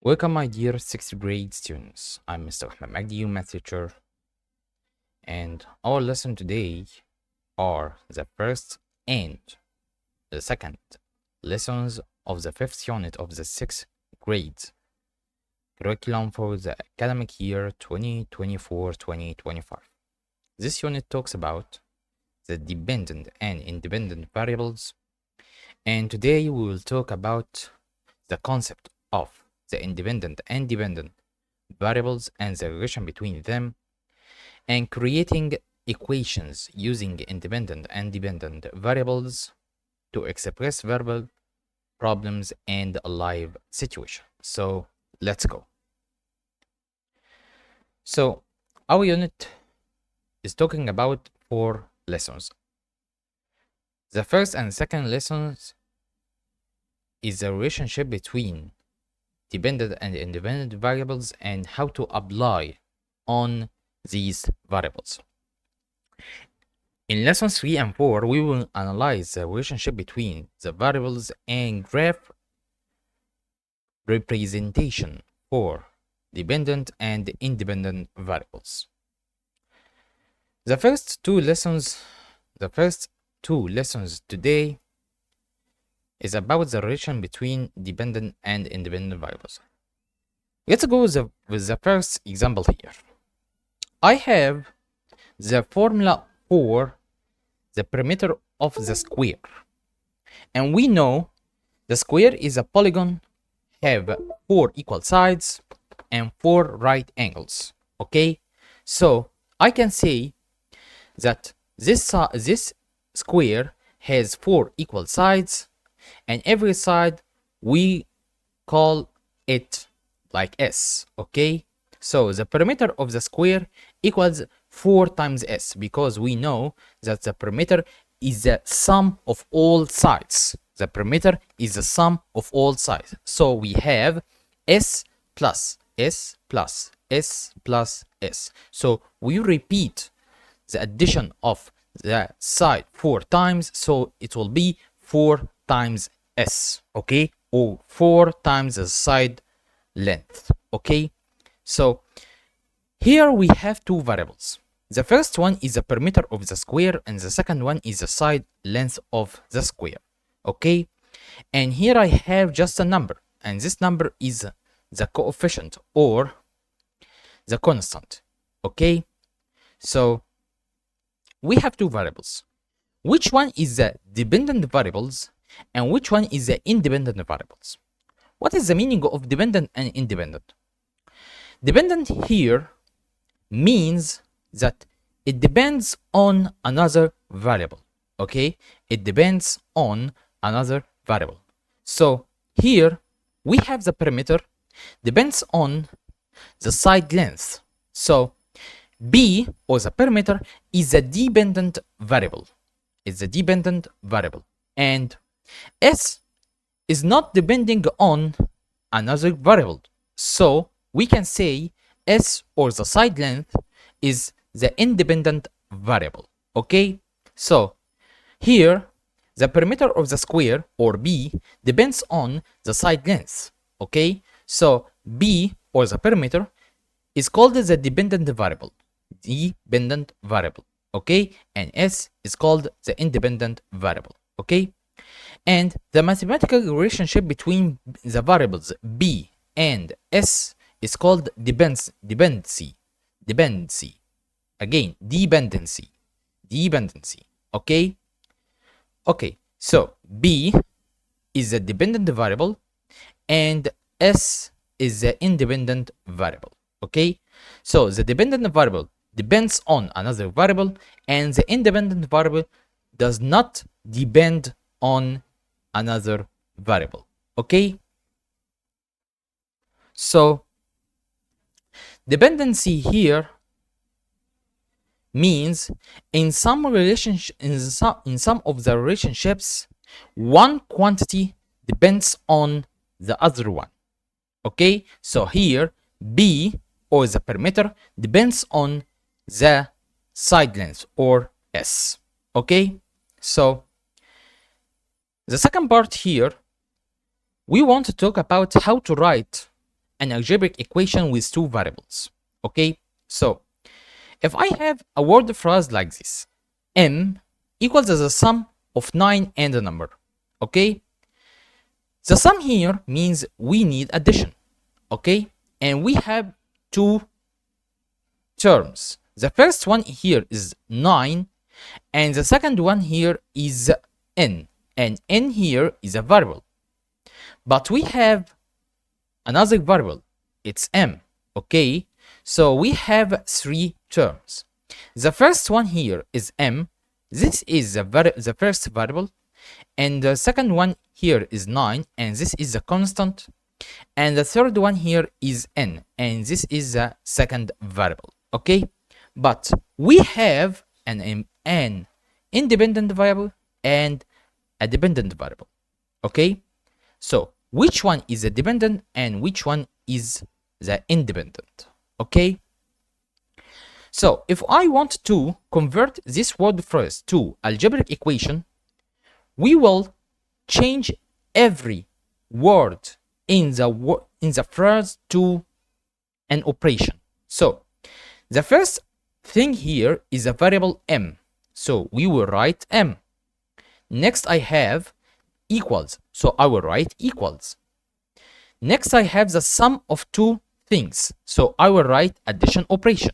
Welcome, my dear 6th grade students. I'm Mr. Ahmed Magdy, your math teacher, and our lesson today are the first and the second lessons of the fifth unit of the 6th grade curriculum for the academic year 2024-2025. This unit talks about the dependent and independent variables, and today we will talk about the concept of the independent and dependent variables and the relation between them, and creating equations using independent and dependent variables to express verbal problems and a live situation. So let's go. So our unit is talking about 4 lessons. The first and second lessons is the relationship between dependent and independent variables and how to apply on these variables. In lessons 3 and 4, we will analyze the relationship between the variables and graph representation for dependent and independent variables. The first two lessons today is about the relation between dependent and independent variables. Let's go with the first example here. I have the formula for the perimeter of the square, and we know the square is a polygon, have 4 equal sides and 4 right angles. Okay, so I can say that this square has 4 equal sides, and every side we call it like S. Okay, so the perimeter of the square equals 4 times S, because we know that the perimeter is the sum of all sides. The perimeter is the sum of all sides. So we have S plus S plus S plus S. So we repeat the addition of the side 4 times, so it will be 4 times S, okay, or 4 times the side length. Okay, so here we have 2 variables. The first one is the perimeter of the square, and the second one is the side length of the square. Okay, and here I have just a number, and this number is the coefficient or the constant. Okay, so we have 2 variables. Which one is the dependent variables and which one is the independent variables? What is the meaning of dependent and independent? Dependent here means that it depends on another variable. Okay, it depends on another variable. So here we have the perimeter depends on the side length. So B, or the perimeter, is a dependent variable. It's a dependent variable, and S is not depending on another variable. So we can say S, or the side length, is the independent variable. Okay, so here the perimeter of the square, or B, depends on the side length. Okay, so B, or the perimeter, is called the dependent variable. Okay, and S is called the independent variable. Okay, and the mathematical relationship between the variables B and S is called dependency. Again, dependency. Okay, so B is a dependent variable and S is the independent variable. Okay, so the dependent variable depends on another variable, and the independent variable does not depend on another variable. Okay, so dependency here means in some of the relationships, one quantity depends on the other one. Okay, so here B, or the perimeter, depends on the side length, or S. Okay, so the second part here, we want to talk about how to write an algebraic equation with two variables. Okay, so if I have a word phrase like this, m equals the sum of 9 and a number. Okay, the sum here means we need addition. Okay, and we have two terms. The first one here is 9, and the second one here is n, and n here is a variable. But we have another variable, it's m. Okay, so we have three terms. The first one here is m. This is the first variable, and the second one here is 9, and this is a constant, and the third one here is n, and this is the second variable. Okay, but we have an independent variable and a dependent variable. Okay, so which one is the dependent and which one is the independent? Okay, so if I want to convert this word phrase to algebraic equation, we will change every word in the phrase to an operation. So the first thing here is a variable m, so we will write m. Next I have equals, so I will write equals. Next I have the sum of two things, so I will write addition operation.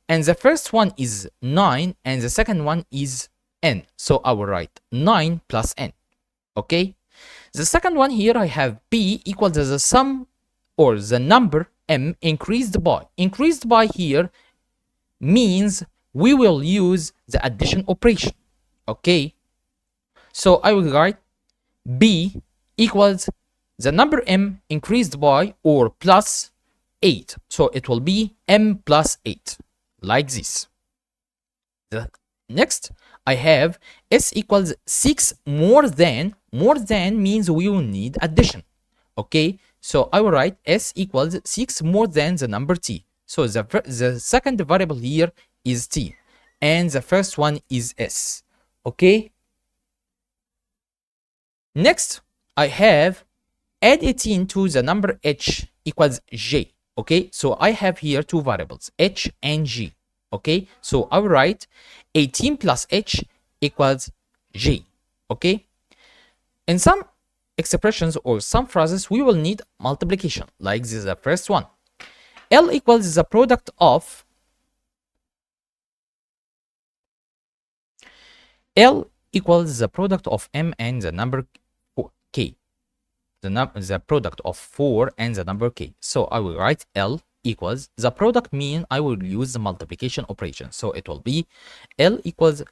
And the first one is 9 and the second one is n, so I will write 9 plus n. Okay, the second one here I have p equals the sum or the number m increased by. Increased by here means we will use the addition operation. Okay, so I will write b equals the number m increased by or plus 8, so it will be m plus 8, like this. Next I have s equals 6 more than means we will need addition. Okay, so I will write s equals 6 more than the number t. So the second variable here is t, and the first one is s. Okay, next I have add 18 to the number h equals j. Okay, so I have here two variables, h and g. Okay, so I will write 18 plus h equals j. Okay, in some expressions or some phrases we will need multiplication, like this is the first one. L equals the product of m and the number k, the product of 4 and the number k. So I will write L equals the product, mean I will use the multiplication operation, so it will be L equals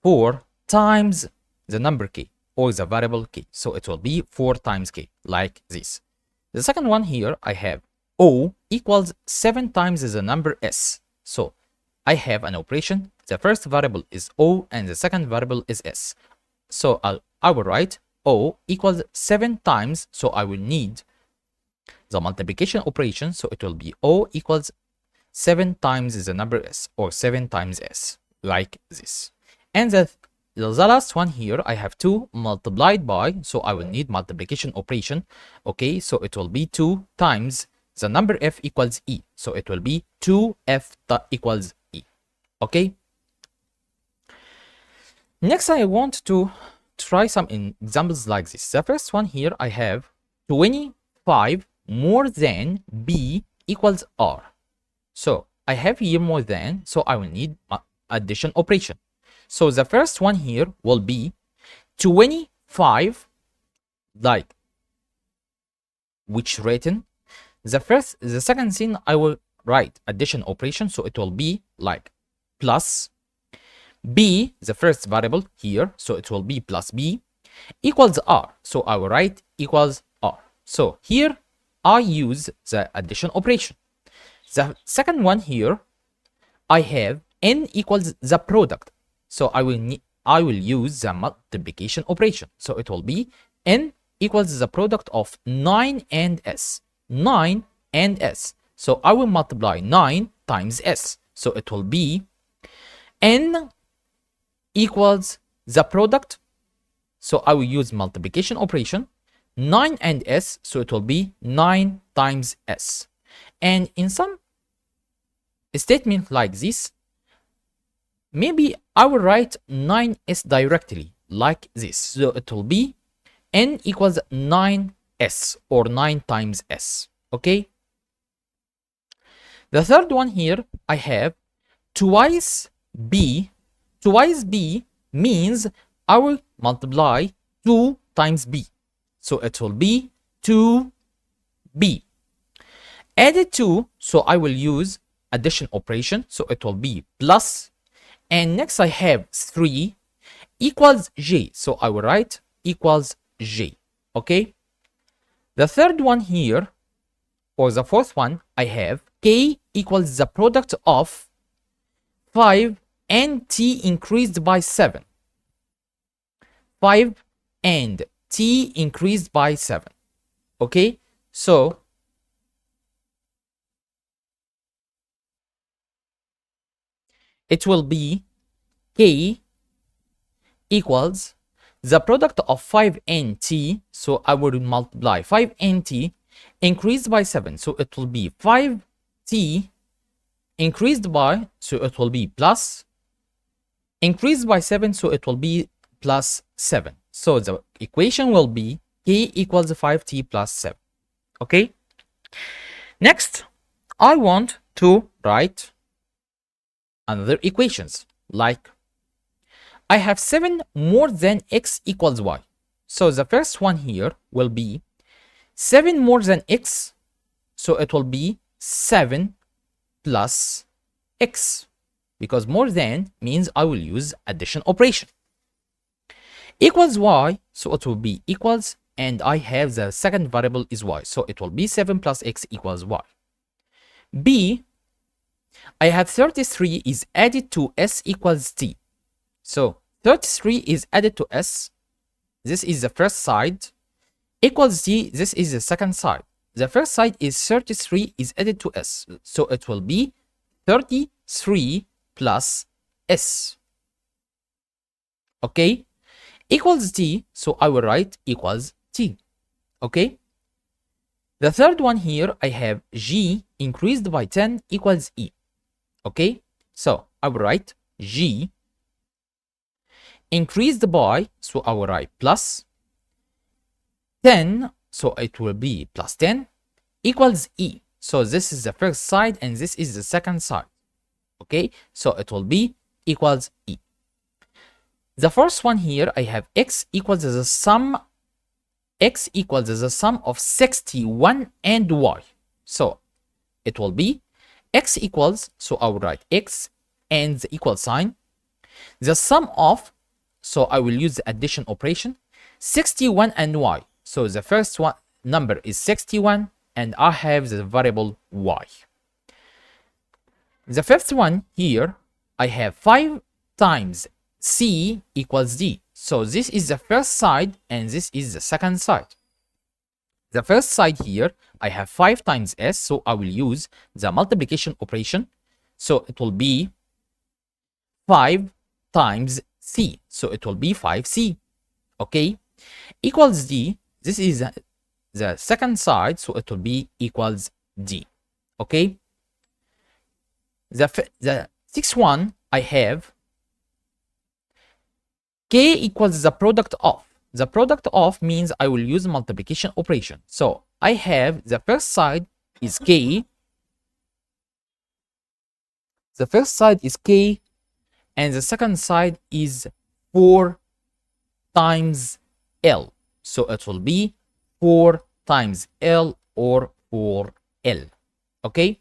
4 times the number k or the variable k, so it will be 4 times k, like this. The second one here I have O equals 7 times the number s, so I have an operation. The first variable is O and the second variable is s, so I will write O equals 7 times, so I will need the multiplication operation, so it will be O equals 7 times the number s or 7 times s, like this. And the last one here I have 2 multiplied by, so I will need multiplication operation. Okay, so it will be 2 times the number f equals e, so it will be 2f equals e. Okay, next I want to try some examples like this. The first one here I have 25 more than b equals r, so I have here more than, so I will need addition operation. So the first one here will be 25, like which written. The second thing I will write addition operation, so it will be like plus b, the first variable here, so it will be plus b equals r, so I will write equals r. So here I use the addition operation. The second one here I have n equals the product, so I will use the multiplication operation, so it will be n equals the product of 9 and s, 9 and s, so I will multiply 9 times s, so it will be n equals the product, so I will use multiplication operation, 9 and s, so it will be 9 times s. And in some statement like this, maybe I will write 9s directly like this. So it will be n equals 9s or 9 times s. Okay. The third one here, I have twice b. Twice b means I will multiply 2 times b. So it will be 2b. Added 2, so I will use addition operation. So it will be plus. And next I have 3 equals j. So I will write equals j. Okay. The third one here, or the fourth one, I have k equals the product of 5 and t increased by 7. 5 and t increased by 7. Okay, so it will be k equals the product of 5 and t. So I will multiply 5 and t increased by 7. So it will be 5t increased by, so it will be plus, increased by 7, so it will be plus 7. So the equation will be k equals 5t plus 7. Okay. Next, I want to write another equations like I have 7 more than x equals y. So the first one here will be 7 more than x. So it will be 7 plus x, because more than means I will use addition operation. Equals y, so it will be equals, and I have the second variable is y, so it will be 7 plus x equals y. B, I have 33 is added to s equals t. So 33 is added to s, this is the first side, equals t, this is the second side. The first side is 33 is added to s, so it will be 33 plus s. Okay, equals t, so I will write equals t. Okay, the third one here, I have g increased by 10 equals e. Okay, so I will write g increased by, so I will write plus 10, so it will be plus 10 equals e. So this is the first side and this is the second side. Okay, so it will be equals e. The first one here, I have x equals the sum, x equals the sum of 61 and y. So it will be x equals, so I will write x and the equal sign, the sum of, so I will use the addition operation, 61 and y. So the first one number is 61 and I have the variable y. The fifth one here, I have 5 times c equals d. So this is the first side and this is the second side. The first side here, I have 5 times s, so I will use the multiplication operation. So it will be 5 times c, so it will be 5c. Okay, equals d, this is the second side, so it will be equals d. Okay, the sixth one, I have k equals the product of. The product of means I will use multiplication operation. So I have the first side is k, the first side is k, and the second side is 4 times l. So it will be 4 times l or 4l. Okay,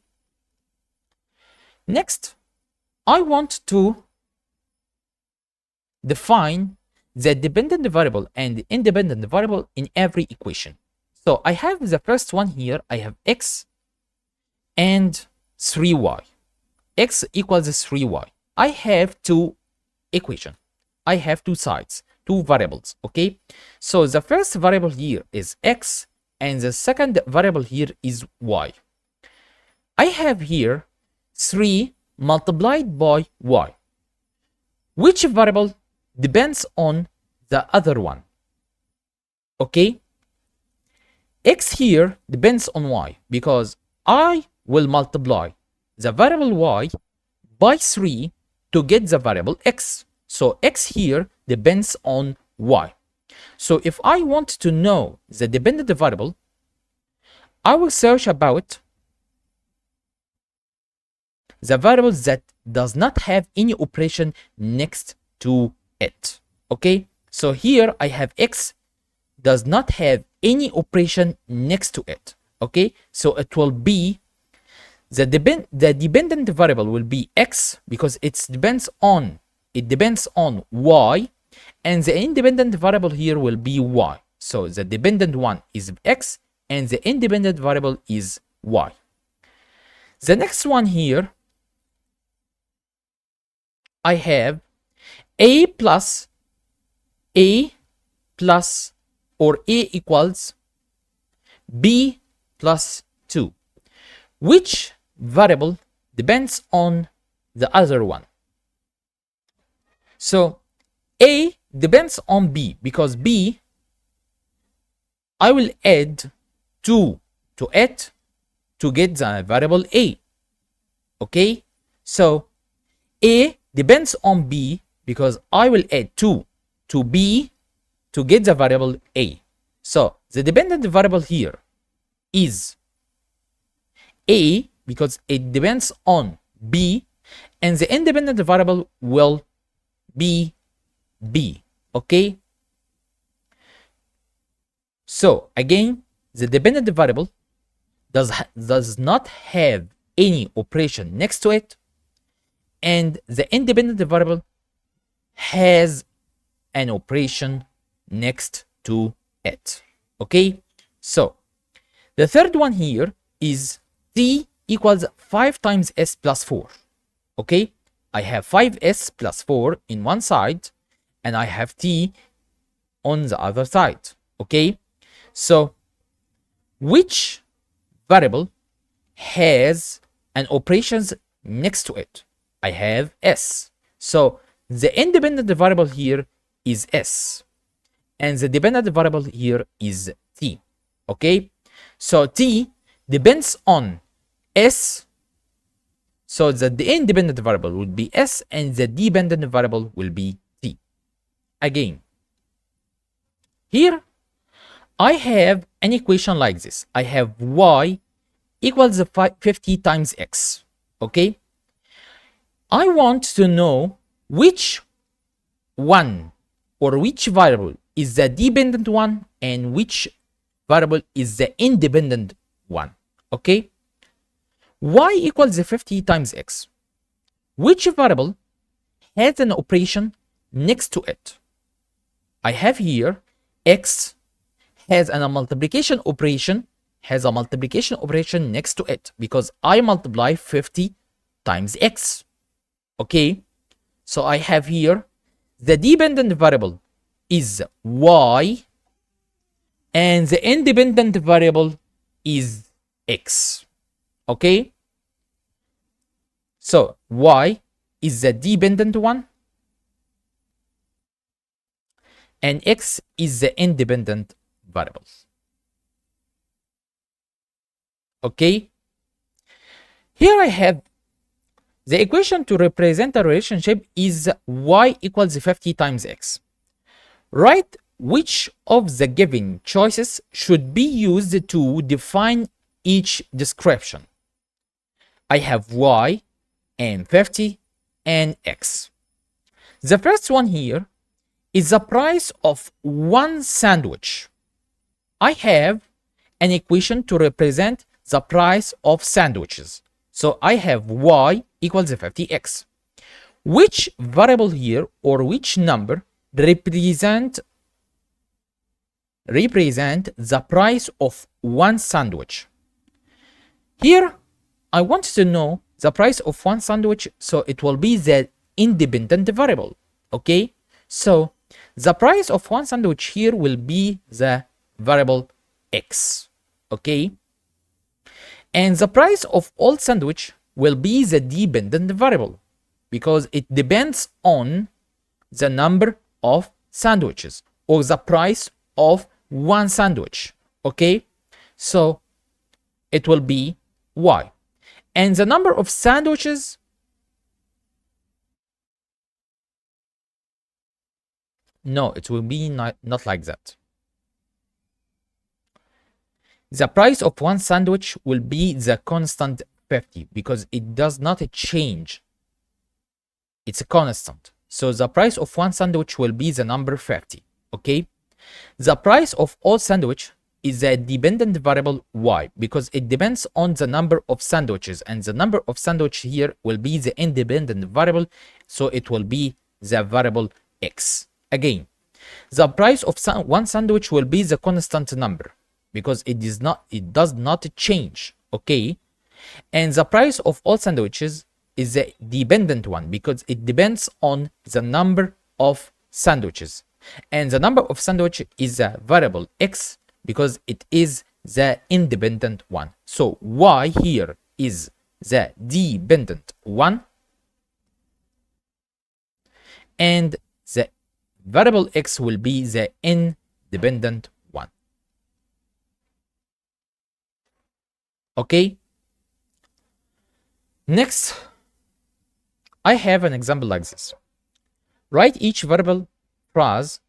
next I want to define the dependent variable and the independent variable in every equation. So I have the first one here, I have x and 3y. X equals 3y. I have two equations. I have two sides, two variables. Okay, so the first variable here is x and the second variable here is y. I have here 3 multiplied by y. Which variable depends on the other one? Okay, x here depends on y because I will multiply the variable y by 3 to get the variable x. So x here depends on y. So if I want to know the dependent variable, I will search about the variable that does not have any operation next to it. Okay, so here I have x does not have any operation next to it. Okay, so it will be the dependent variable will be x because it depends on y, and the independent variable here will be y. So the dependent one is x and the independent variable is y. The next one here, I have a plus or a equals b plus 2. Which variable depends on the other one? So a depends on b because b, I will add 2 to it to get the variable a. Okay, so a depends on b because I will add 2 to b to get the variable a. So the dependent variable here is a because it depends on b, and the independent variable will be b. Okay, so again, the dependent variable does not have any operation next to it, and the independent variable has an operation next to it. Okay, so the third one here is t equals 5 times s plus 4. Okay, I have 5s plus 4 in one side and I have t on the other side. Okay, so which variable has an operations next to it? I have s. So the independent variable here is s and the dependent variable here is t. Okay, so t depends on s, so the independent variable would be s and the dependent variable will be t. Again, here I have an equation like this. I have y equals 50 times x. Okay, I want to know which one or which variable is the dependent one and which variable is the independent one. Okay, y equals 50 times x. Which variable has an operation next to it? I have here x has a multiplication operation next to it because I multiply 50 times x. Okay, so I have here the dependent variable is y and the independent variable is x. Okay, so y is the dependent one and x is the independent variable. Okay, here I have the equation to represent a relationship is y equals 50 times x. Write which of the given choices should be used to define each description. I have y and 50 and x. The first one here is the price of one sandwich. I have an equation to represent the price of sandwiches. So I have y equals 50x. Which variable here or which number represent the price of one sandwich? Here I want to know the price of one sandwich, so it will be the independent variable. Okay, so the price of one sandwich here will be the variable x. Okay, and the price of all sandwich will be the dependent variable because it depends on the number of sandwiches or the price of one sandwich. Okay, So it will be y. And the number of sandwiches, no, it will be not like that. The price of one sandwich will be the constant 50 because it does not change. It's a constant. So the price of one sandwich will be the number 50. Okay? The price of all sandwich is a dependent variable y because it depends on the number of sandwiches, and the number of sandwich here will be the independent variable, so it will be the variable x. Again, the price of one sandwich will be the constant number because it does not change. Okay? And the price of all sandwiches is the dependent one because it depends on the number of sandwiches, and the number of sandwich is a variable x because it is the independent one. So y here is the dependent one, and the variable x will be the independent one. Okay? Next, I have an example like this. Write each variable phrase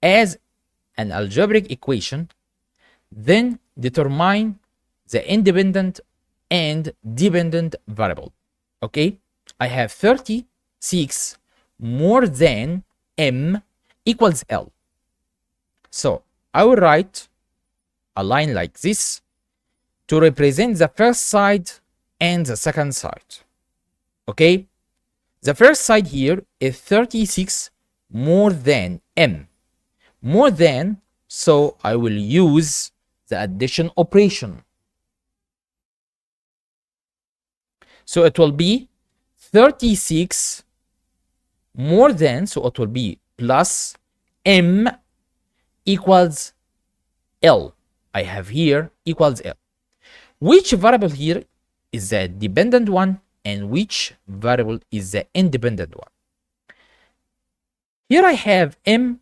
as an algebraic equation, then determine the independent and dependent variable. Okay? I have 36 more than m equals l. So I will write a line like this to represent the first side and the second side. Okay? The first side here is 36 more than m. More than, so I will use the addition operation. So it will be 36 more than, so it will be plus m equals l. I have here equals l. Which variable here is the dependent one and which variable is the independent one? Here I have m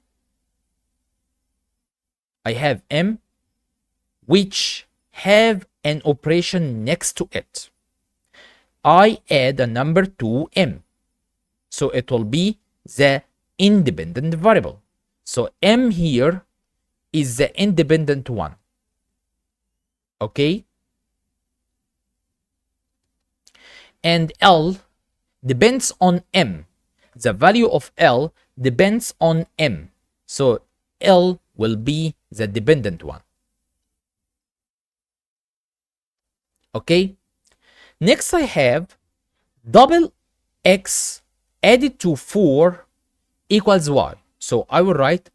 which have an operation next to it. I add a number to m, so it will be the independent variable. So m here is the independent one. Okay? And l depends on m. The value of l depends on m. So l will be the dependent one. Okay? Next I have double x added to 4 equals y. So I will write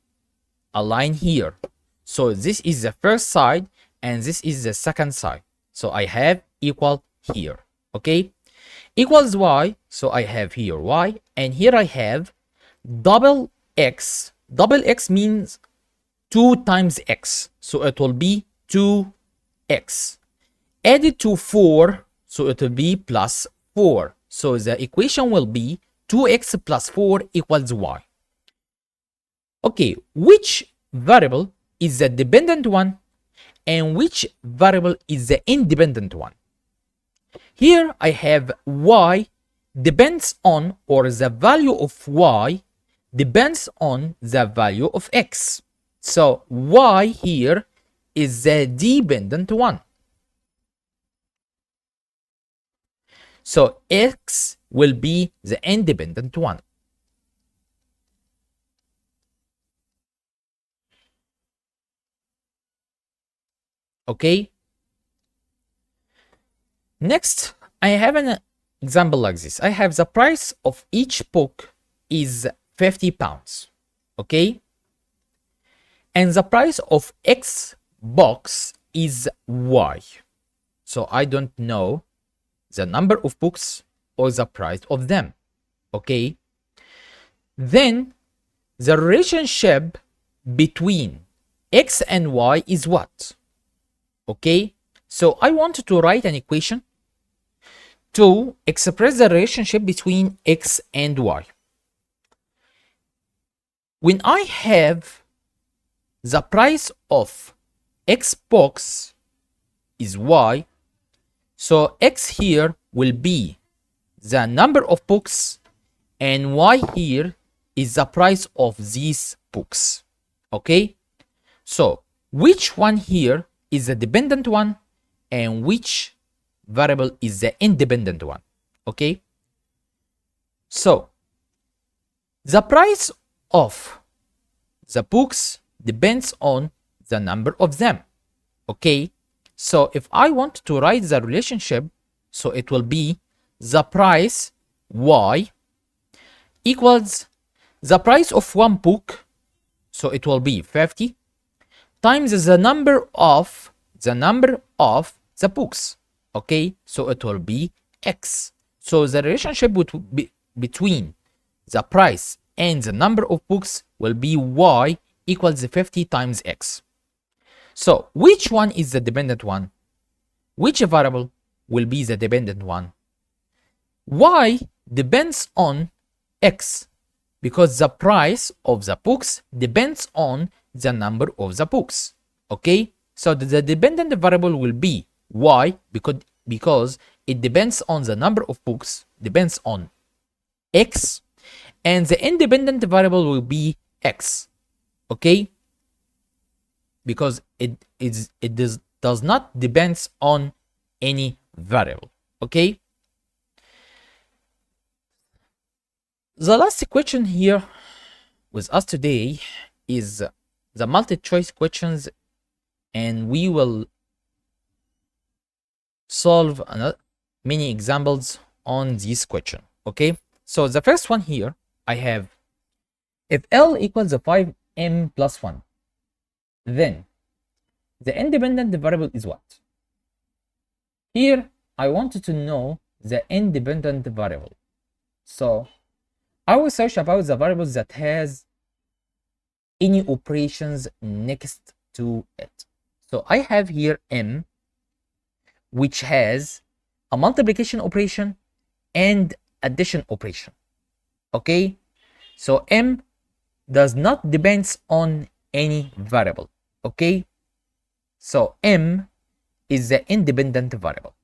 a line here. So this is the first side and this is the second side. So I have equal here. Okay? Equals y. So I have here y, and here I have double x. Double x means 2 times x. So it will be 2x. Added to 4, so it will be plus 4. So the equation will be 2x plus 4 equals y. Okay, which variable is the dependent one and which variable is the independent one? Here I have y depends on, or the value of y depends on the value of x. So y here is the dependent one. So x will be the independent one. Okay? Next, I have an example like this. I have the price of each book is 50 pounds. Okay? And the price of X box is Y. So I don't know the number of books or the price of them. Okay? Then the relationship between X and Y is what? Okay? So I wanted to write an equation to express the relationship between X and Y. When I have the price of x box is y, so x here will be the number of books and y here is the price of these books. Okay, so which one here is the dependent one and which variable is the independent one? Okay, so the price of the books depends on the number of them. Okay, so if I want to write the relationship, so it will be the price y equals the price of one book, so it will be 50 times the number of the books. Okay, so it will be x. So the relationship between the price and the number of books will be y equals 50 times x. So which one is the dependent one? Which variable will be the dependent one? Y depends on x because the price of the books depends on the number of the books. Okay, so the dependent variable will be y because it depends on the number of books, depends on x, and the independent variable will be x. Okay, because it does not depends on any variable. Okay, the last question here with us today is the multi-choice questions, and we will solve many examples on this question. Okay, so the first one here I have, if L equals a 5m plus 1, then the independent variable is what? Here I wanted to know the independent variable, so I will search about the variables that has any operations next to it. So I have here m, which has a multiplication operation and addition operation. Okay, so m does not depends on any variable. Okay, so m is the independent variable.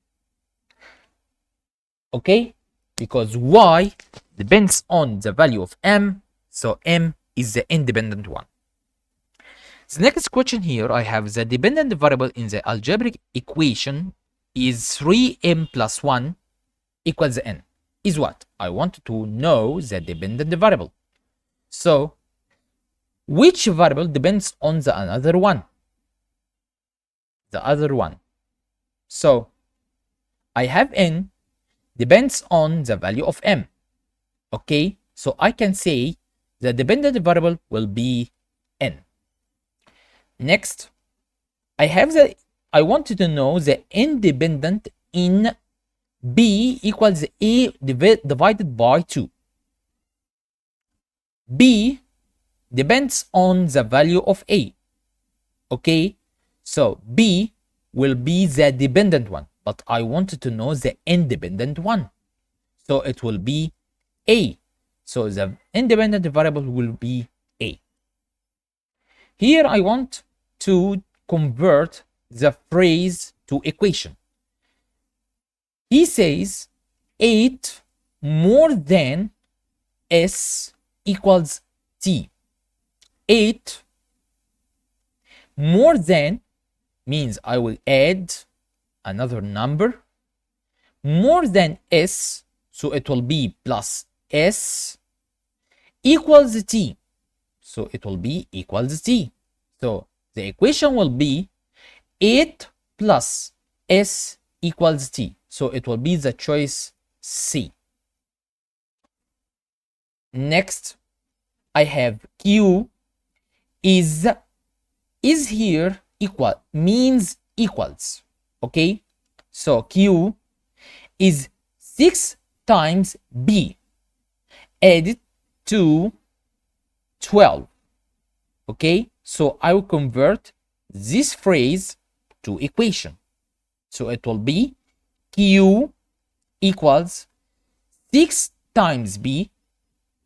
Okay, because y depends on the value of m, so m is the independent one. The next question here I have, the dependent variable in the algebraic equation is 3m plus 1 equals n is what? I want to know the dependent variable. So which variable depends on the another one? The other one. So I have n depends on the value of m. Okay, so I can say the dependent variable will be n. Next, I wanted to know the independent in b equals a divided by 2. b depends on the value of a. Okay, so b will be the dependent one, but I wanted to know the independent one, so it will be a. So the independent variable will be a. Here I want to convert the phrase to equation. He says 8 more than s equals t. 8 more than means I will add another number more than s, so it will be plus s equals t, so it will be equals t. So the equation will be 8 plus s equals t, so it will be the choice C. Next, I have q is here equal means equals. Okay, so q is 6 times b added to 12. Okay, so I will convert this phrase to equation, so it will be q equals 6 times b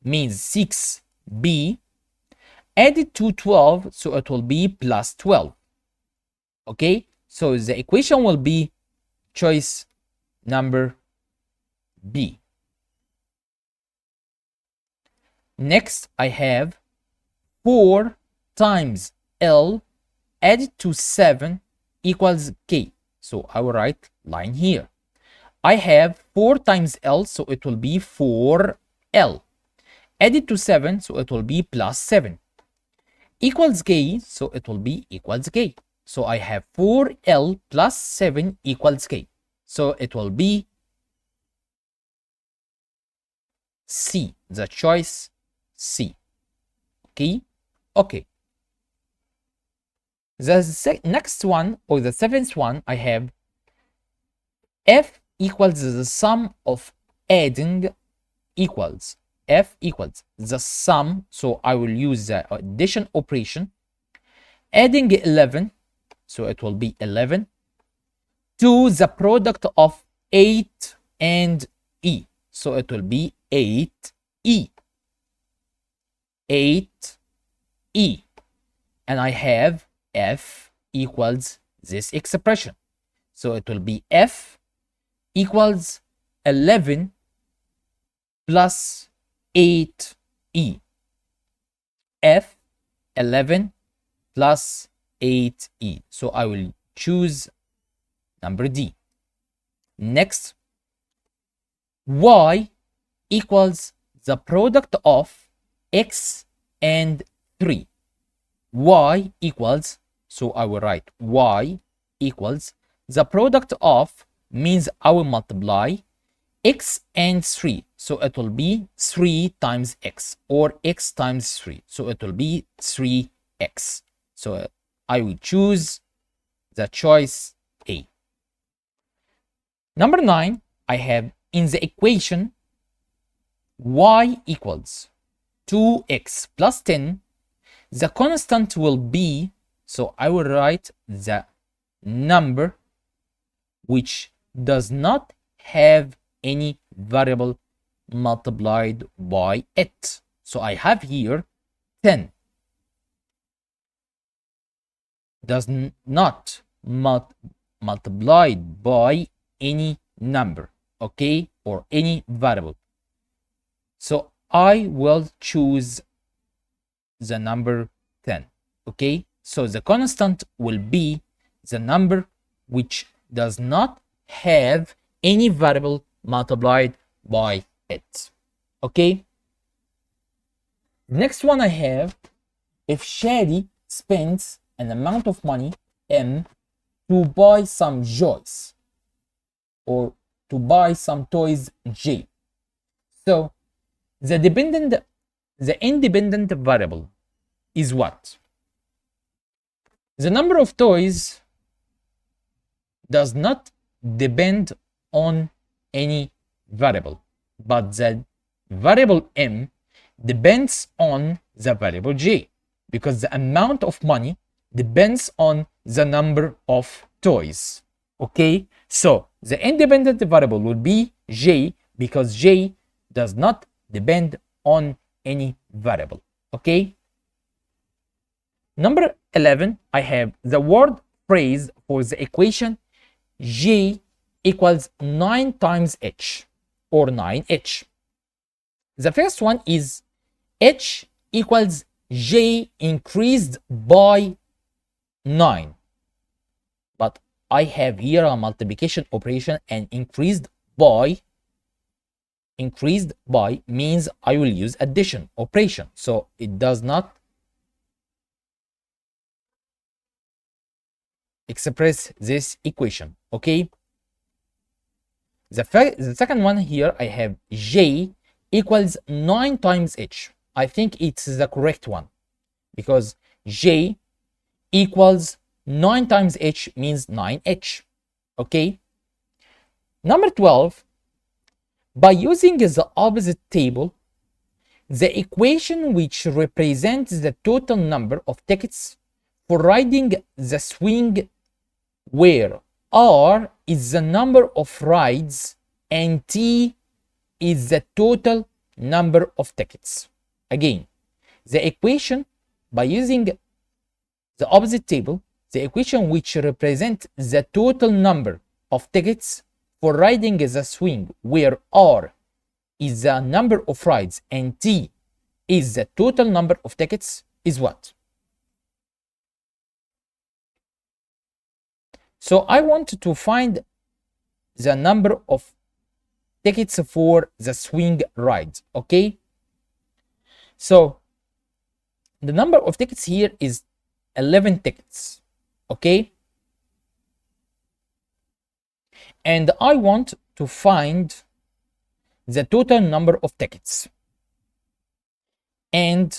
means 6b added to 12, so it will be plus 12. Okay, so the equation will be choice number B. Next, I have 4 times L added to 7 equals K. So I will write line here. I have 4 times L, so it will be 4L. Added to 7, so it will be plus 7. Equals K, so it will be equals K. So I have 4L plus 7 equals K. So it will be C, the choice C. Okay? Okay. The next one, or the seventh one, I have F equals the sum of adding equals. F equals the sum, so I will use the addition operation. Adding 11, so it will be 11, to the product of 8 and E. So it will be 8E. 8E. And I have F equals this expression. So it will be F equals 11 plus 8E. F 11 plus 8E. So I will choose number D. Next, Y equals the product of X and 3. Y equals, so I will write Y equals the product of, means I will multiply X and 3. So it will be 3 times X, or X times 3. So it will be 3X. So I will choose the choice A. Number 9, I have in the equation Y equals 2X plus 10. The constant will be, so I will write the number which does not have any variable multiplied by it. So I have here 10 does not multiplied by any number, okay, or any variable. So I will choose the number 10. Okay, so the constant will be the number which does not have any variable multiplied by it. Okay, next one I have, if Shadi spends an amount of money M to buy some joys, or to buy some toys J. So the independent variable is what? The number of toys does not depend on any variable, but the variable M depends on the variable J, because the amount of money depends on the number of toys. Okay, so the independent variable will be J, because J does not depend on any variable. Okay, number 11, I have the word phrase for the equation J equals 9 times H, or 9H. The first one is H equals J increased by 9. But I have here a multiplication operation, and increased by means I will use addition operation. So it does not express this equation. Okay, the second one here, I have J equals 9 times H. I think it's the correct one, because J equals 9 times H means 9H. Okay, number 12, by using the opposite table, the equation which represents the total number of tickets for riding the swing, where R is the number of rides and T is the total number of tickets. Again, the equation by using the opposite table, the equation which represents the total number of tickets for riding the swing, where R is the number of rides and T is the total number of tickets, is what? So I want to find the number of tickets for the swing ride, okay? So the number of tickets here is 11 tickets, okay? And I want to find the total number of tickets. And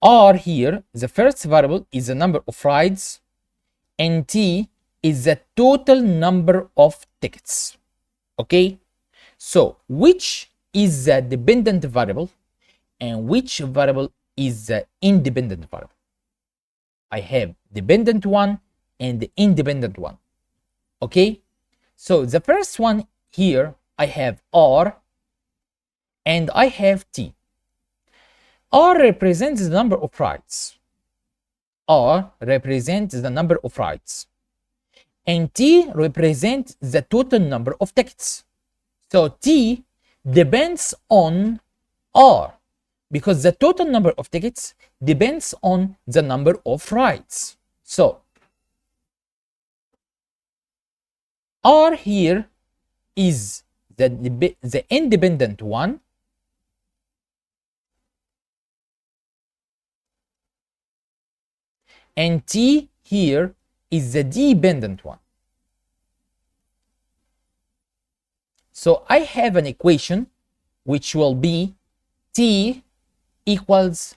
R here, the first variable, is the number of rides, and T is the total number of tickets, okay? So which is the dependent variable and which variable is the independent variable? I have dependent one and the independent one, okay? So the first one here, I have R and I have T. R represents the number of rides. R represents the number of rides. And T represents the total number of tickets. So T depends on R because the total number of tickets depends on the number of rides. So R here is the independent one, and T here is the dependent one. So I have an equation which will be T equals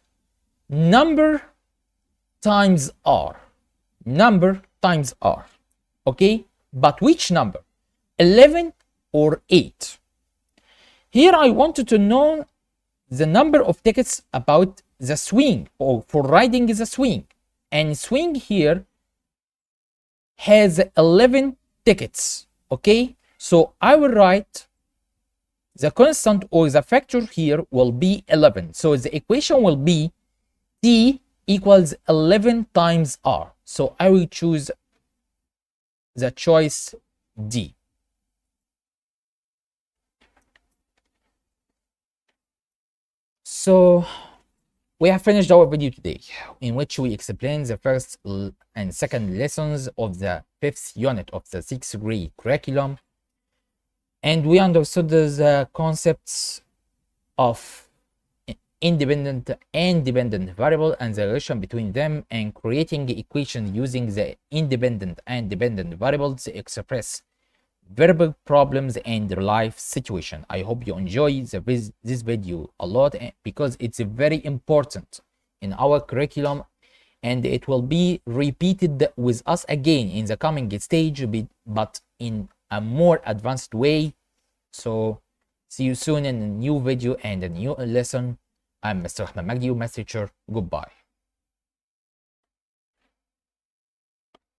number times R. Number times R. Okay? But which number? 11 or 8? Here I wanted to know the number of tickets about the swing, or for riding the swing. And swing here has 11 tickets, okay? So I will write the constant or the factor here will be 11. So the equation will be T equals 11 times R. So I will choose the choice D. So we have finished our video today, in which we explained the first and second lessons of the 5th unit of the 6th grade curriculum, and we understood the concepts of independent and dependent variable and the relation between them, and creating equation using the independent and dependent variables to express verbal problems and life situation. I hope you enjoy this video a lot, because it's very important in our curriculum, and it will be repeated with us again in the coming stage, but in a more advanced way. So see you soon in a new video and a new lesson. I'm Mr. Ahmed Magdy, math teacher. Goodbye.